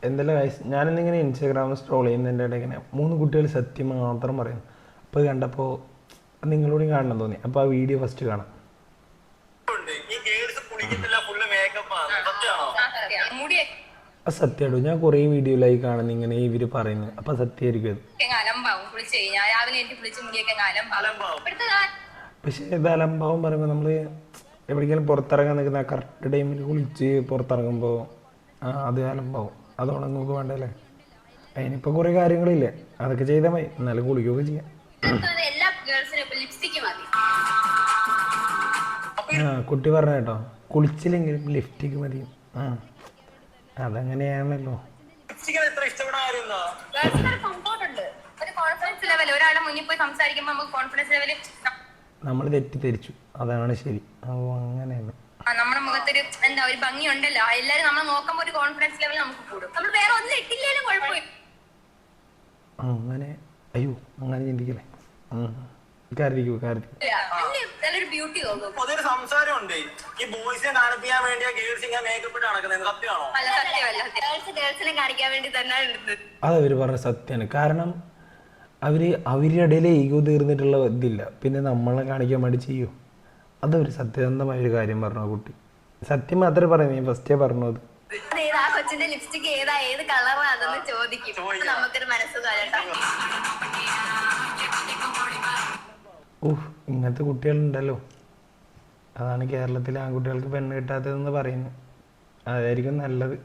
എന്തെല്ലാം വയസ്സ് ഞാനിന്നിങ്ങനെ ഇൻസ്റ്റാഗ്രാമിൽ സ്ക്രോൾ ചെയ്യുന്നതിൻ്റെ ഇടയിൽ ഇങ്ങനെ 3 കുട്ടികൾ സത്യം മാത്രം പറയുന്നു. അപ്പോൾ കണ്ടപ്പോൾ നിങ്ങളോടും കാണണം തോന്നി. അപ്പോൾ ആ വീഡിയോ ഫസ്റ്റ് കാണാം. അത് സത്യമായിട്ടോ, ഞാൻ കുറേ വീഡിയോയിലായി കാണുന്നു ഇങ്ങനെ ഇവർ പറയുന്നത്. അപ്പം സത്യമായിരിക്കും പക്ഷേ ഇത് അലംഭാവം പറയുമ്പോൾ നമ്മൾ എവിടേക്കെങ്കിലും പുറത്തിറങ്ങാൻ നിൽക്കുന്ന കറക്റ്റ് ടൈമിൽ കുളിച്ച് പുറത്തിറങ്ങുമ്പോൾ അത് അലംഭാവം. അതോടെ നമുക്ക് വേണ്ടല്ലേ. അതിനിപ്പോൾ കുറേ കാര്യങ്ങളില്ലേ, അതൊക്കെ ചെയ്താൽ മതി. എന്നാലും കുളിക്കുകയൊക്കെ ചെയ്യാം. കുട്ടി പറഞ്ഞ കേട്ടോ, കുളിച്ചില്ലെങ്കിലും ലിഫ്റ്റിക്ക് മതി. അതങ്ങനെയാണല്ലോ. നമ്മൾ തെറ്റിദ്ധരിച്ചു, അതാണ് ശരി. അങ്ങനെയാണ് നമ്മുടെ മുഖത്തൊരു എന്താ ഒരു ഭംഗി ഉണ്ടല്ലോ, എല്ലാരും നമ്മളെ നോക്കുമ്പോ ഒരു കോൺഫിഡൻസ് ലെവൽ നമുക്ക് കൂടും. നമ്മൾ വേറെ ഒന്നും ഇട്ടില്ലേലും കുഴപ്പമില്ല. അങ്ങനെ അയ്യോ അങ്ങനെ ചിന്തിക്കല്ലേ. സംസാരമുണ്ട് ഈ ബോയ്സിനെ കാണിപ്പിക്കാൻ വേണ്ടിയാ ഗേൾസ് ഇങ്ങനെ മേക്കപ്പ് ഇട്ട് നടക്കുന്നത്. സത്യമാണോ? കാണിക്കാൻ വേണ്ടി തന്നെ അതവര് പറഞ്ഞ സത്യമാണ്. കാരണം അവരുടെ ഇടയിൽ ഈഗോ തീർന്നിട്ടുള്ള ഇതില്ല, പിന്നെ നമ്മളെ കാണിക്കാൻ വേണ്ടി ചെയ്യൂ. അതൊരു സത്യസന്ധമായൊരു കാര്യം പറഞ്ഞു കുട്ടി. സത്യം മാത്രമേ പറയുന്നത്, ഞാൻ ഫസ്റ്റേ പറഞ്ഞത്. കൊച്ചിന്റെ ലിപ്സ്റ്റിക് ഏതാ, ഏത് കളറാ അതൊന്ന് ചോദിക്കും. നമുക്കൊരു മനസ്സുഖം. ഇങ്ങനത്തെ കുട്ടികളുണ്ടല്ലോ. അതാണ് കേരളത്തിലെ ആൺകുട്ടികൾക്ക് പെണ്ണ് കിട്ടാത്തതെന്ന് പറയുന്നത്. അതായിരിക്കും നല്ലത്.